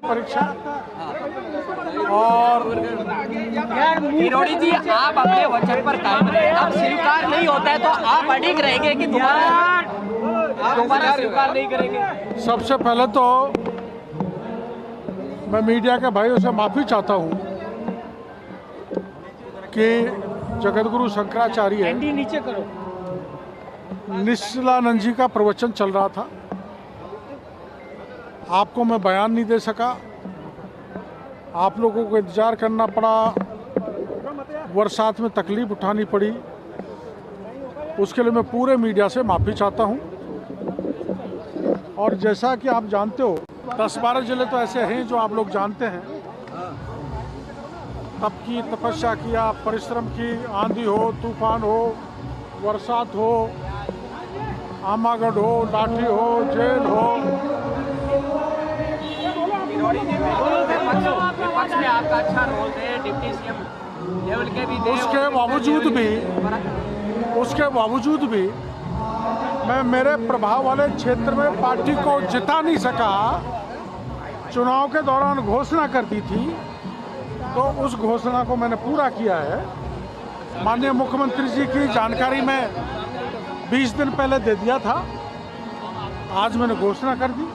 परीक्षा और किरोड़ी जी, आप अपने वचन पर कायम रहे। अब स्वीकार नहीं होता है तो आप अडिग रहेंगे कि दोबारा स्वीकार नहीं करेंगे? सबसे पहले तो मैं मीडिया के भाइयों से माफ़ी चाहता हूँ कि जगतगुरु शंकराचार्य नीचे करो। निश्चलानंद जी का प्रवचन चल रहा था, आपको मैं बयान नहीं दे सका, आप लोगों को इंतज़ार करना पड़ा, बरसात में तकलीफ उठानी पड़ी, उसके लिए मैं पूरे मीडिया से माफ़ी चाहता हूं। और जैसा कि आप जानते हो 10-12 जिले तो ऐसे हैं जो आप लोग जानते हैं, तप की तपस्या किया, परिश्रम की, आंधी हो, तूफान हो, बरसात हो, आमागढ़ हो, लाठी हो, जेल हो, विपक्ष में आपका अच्छा रोल है, डिप्टी सीएम लेवल के भी, उसके बावजूद भी मैं मेरे प्रभाव वाले क्षेत्र में पार्टी को जिता नहीं सका। चुनाव के दौरान घोषणा कर दी थी तो उस घोषणा को मैंने पूरा किया है। माननीय मुख्यमंत्री जी की जानकारी में 20 दिन पहले दे दिया था, आज मैंने घोषणा कर दी,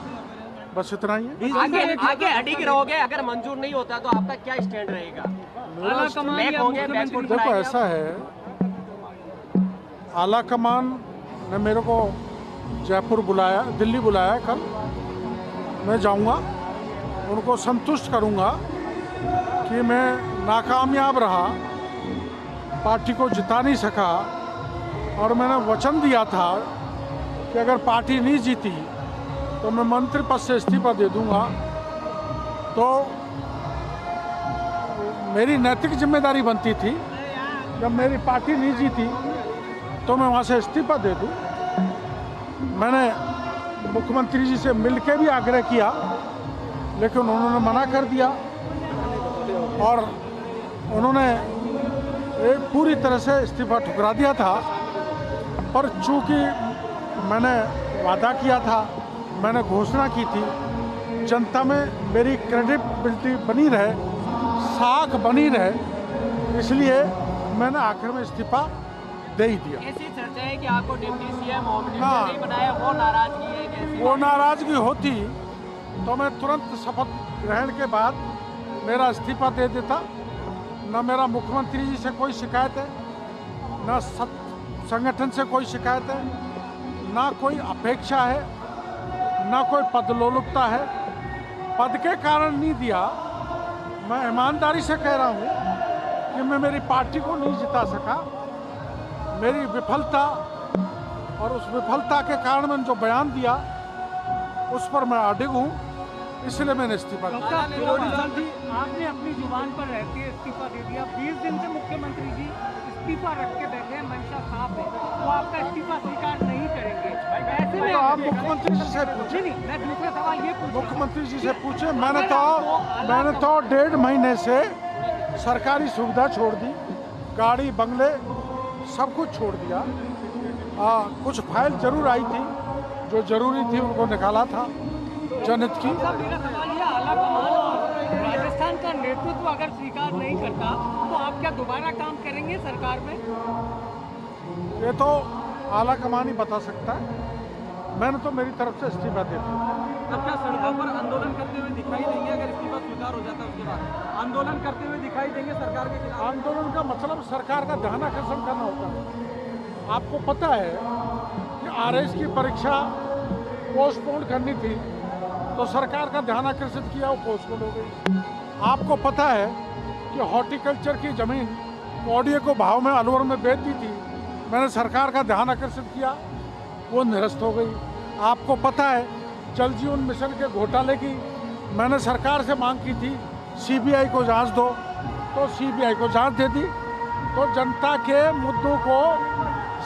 बस इतना ही है। आगे अडिग रहोगे? अगर मंजूर नहीं होता तो आपका क्या स्टैंड रहेगा? देखो ऐसा है, आला कमान ने मेरे को जयपुर बुलाया, दिल्ली बुलाया, कल मैं जाऊंगा, उनको संतुष्ट करूंगा कि मैं नाकामयाब रहा, पार्टी को जिता नहीं सका, और मैंने वचन दिया था कि अगर पार्टी नहीं जीती तो मैं मंत्री पद से इस्तीफा दे दूंगा। तो मेरी नैतिक जिम्मेदारी बनती थी, जब मेरी पार्टी नहीं जीती तो मैं वहाँ से इस्तीफा दे दूं। मैंने मुख्यमंत्री जी से मिलकर भी आग्रह किया, लेकिन उन्होंने मना कर दिया और उन्होंने पूरी तरह से इस्तीफा ठुकरा दिया था। पर चूंकि मैंने वादा किया था, मैंने घोषणा की थी, जनता में मेरी क्रेडिबिलिटी बनी रहे, साख बनी रहे, इसलिए मैंने आखिर में इस्तीफा दे ही दिया। ऐसी चर्चा है कि आपको डिप्टी सीएम नहीं बनाया, वो नाराजगी है? कैसी वो नाराजगी होती तो मैं तुरंत शपथ ग्रहण के बाद मेरा इस्तीफा दे देता। न मेरा मुख्यमंत्री जी से कोई शिकायत है, न संगठन से कोई शिकायत है, ना कोई अपेक्षा है, ना कोई पदलोलुपता है। पद के कारण नहीं दिया, मैं ईमानदारी से कह रहा हूँ कि मैं मेरी पार्टी को नहीं जिता सका। मेरी विफलता और उस विफलता के कारण मैंने जो बयान दिया उस पर मैं अडिग हूँ, इसलिए मैंने इस्तीफा दिया। आपने अपनी जुबान पर रहते हुए इस्तीफा दे दिया। 20 दिन से मुख्यमंत्री जी इस्तीफा रख के बैठे हैं, मंशा साफ है, वो आपका इस्तीफा स्वीकार नहीं करेंगे। ऐसे में आप मुख्यमंत्री जी से पूछे, मैं दूसरा सवाल ये पूछूं, मुख्यमंत्री जी से पूछे। मैंने तो 1.5 महीने से सरकारी सुविधा छोड़ दी, गाड़ी बंगले सब कुछ छोड़ दिया। कुछ फाइल जरूर आई थी जो जरूरी थी, उनको निकाला था जनहित की। मेरा सवाल ये, आला कमान और राजस्थान का नेतृत्व अगर स्वीकार नहीं करता तो आप क्या दोबारा काम करेंगे सरकार में? ये तो आला कमान ही बता सकता है। मैंने तो मेरी तरफ से इस्तीफा दे दिया। तब क्या सड़कों पर आंदोलन करते हुए दिखाई देंगे? अगर इस्तीफा स्वीकार हो जाता है उसके बाद आंदोलन करते हुए दिखाई देंगे सरकार के खिलाफ? आंदोलन का मतलब सरकार का ध्यान आकर्षण करना होता है। आपको पता है कि आरएस की परीक्षा पोस्टपोन करनी थी तो सरकार का ध्यान आकर्षित किया, वो पोस्टपोन हो गई। आपको पता है कि हॉर्टिकल्चर की जमीन कोडिये को भाव में अलवर में बेच दी थी, मैंने सरकार का ध्यान आकर्षित किया, वो निरस्त हो गई। आपको पता है जल जीवन मिशन के घोटाले की मैंने सरकार से मांग की थी, सीबीआई को जांच दो, तो सीबीआई को जांच दे दी। तो जनता के मुद्दों को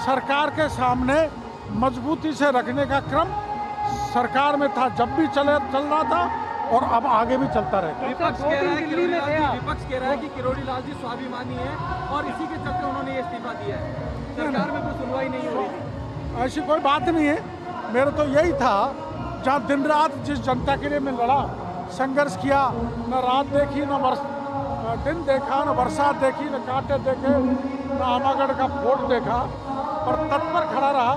सरकार के सामने मजबूती से रखने का क्रम सरकार में था, जब भी चल रहा था और अब आगे भी चलता रहेगा। विपक्ष कह रहा है कि किरोड़ी लाल जी स्वाभिमानी है और इसी के चलते उन्होंने ये इस्तीफा दिया है, सरकार में कोई सुनवाई नहीं हो रही। ऐसी कोई बात नहीं है, मेरा तो यही था, जहाँ दिन रात जिस जनता के लिए मैं लड़ा संघर्ष किया, न रात देखी, न दिन देखा, न बरसात देखी, न कांटे देखे, न आमागढ़ का फोर्ट देखा, पर तत्पर खड़ा रहा।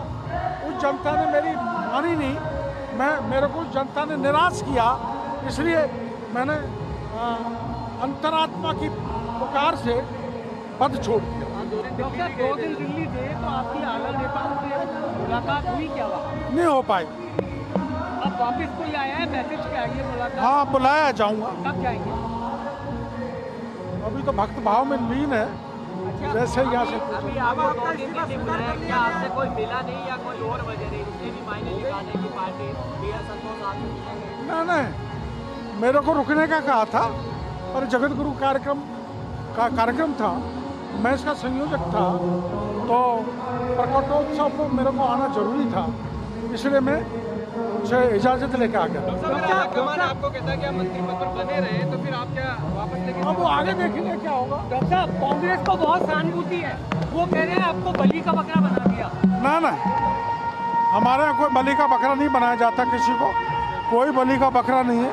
उस जनता ने मेरी मानी नहीं, मेरे को जनता ने निराश किया, इसलिए मैंने अंतरात्मा की पुकार से पद छोड़ दिया। डॉक्टर 2 दिन दिल्ली थे तो आपकी आला नेताओं से मुलाकात हुई क्या? नहीं हो पाई। अब वापस कोई आया है मैसेज पे आइए मुलाकात? हाँ, बुलाया जाऊंगा। कब जाएंगे? अभी तो भक्त भाव में लीन है, जैसे यहाँ से अभी आपको 2 दिन के लिए बुलाया, क्या आपसे कोई मिला नहीं या कोई और वजह नहीं? उसने भी मायने निकाले कि पार्टी बीएल संतोष आप मिलेंगे? नहीं, मेरे को रुकने का कहा था, पर जगत गुरु कार्यक्रम था, मैं इसका संयोजक था, तो प्रकटोत्सव को मेरे को आना जरूरी था, इसलिए मैं उनसे इजाज़त लेके आ गया। कमान आपको कहता है कि आप मंत्री पद पर बने रहे, तो फिर आप क्या वापस लेके? अब वो आगे देखेंगे क्या होगा। डॉक्टर साहब, कांग्रेस को बहुत सहानुभूति है, वो कह रहे हैं आपको बलि का बकरा बना दिया। ना, हमारे यहाँ कोई बलि का बकरा नहीं बनाया जाता किसी को, कोई बलि का बकरा नहीं है।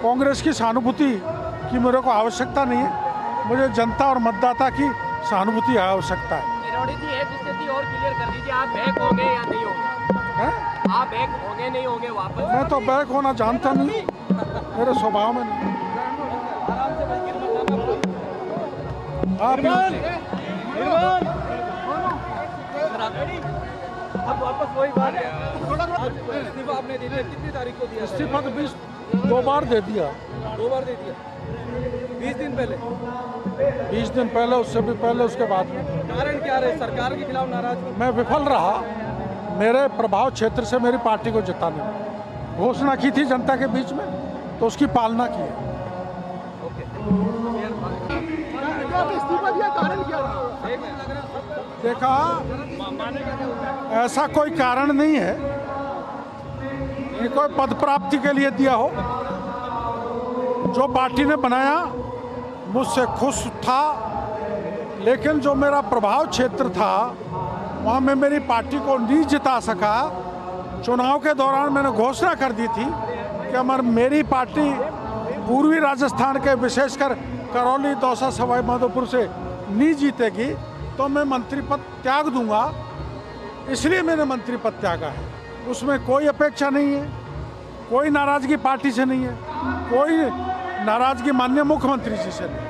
कांग्रेस की सहानुभूति की मेरे को आवश्यकता नहीं है, मुझे जनता और मतदाता की सहानुभूति आवश्यकता है। किरोड़ी जी, एक स्थिति और क्लियर कर दीजिए, आप बैक होंगे या नहीं होंगे? आप बैक होंगे नहीं होंगे वापस? मैं तो बैक होना जानता नहीं, मेरे स्वभाव में नहीं। अब वापस वही बात है, इस्तीफा आपने दे दिया, कितनी तारीख को दिया? इस्तीफा तो 2 बार दे दिया। 2 बार दे दिया, 20 दिन पहले? 20 दिन पहले, उससे भी पहले, उसके बाद में। कारण क्या रहे? सरकार के खिलाफ नाराजगी? मैं विफल रहा मेरे प्रभाव क्षेत्र से मेरी पार्टी को जिताने में। घोषणा की थी जनता के बीच में, तो उसकी पालना की है। इस्तीफा दिया, कारण क्या रहा? देखा, ऐसा कोई कारण नहीं है कि कोई पद प्राप्ति के लिए दिया हो। जो पार्टी ने बनाया मुझसे खुश था, लेकिन जो मेरा प्रभाव क्षेत्र था वहाँ मैं मेरी पार्टी को नहीं जिता सका। चुनाव के दौरान मैंने घोषणा कर दी थी कि अगर मेरी पार्टी पूर्वी राजस्थान के विशेषकर करौली, दौसा, सवाई माधोपुर से नहीं जीतेगी तो मैं मंत्री पद त्याग दूंगा, इसलिए मैंने मंत्री पद त्यागा है। उसमें कोई अपेक्षा नहीं है, कोई नाराजगी पार्टी से नहीं है, कोई नाराजगी माननीय मुख्यमंत्री जी से नहीं।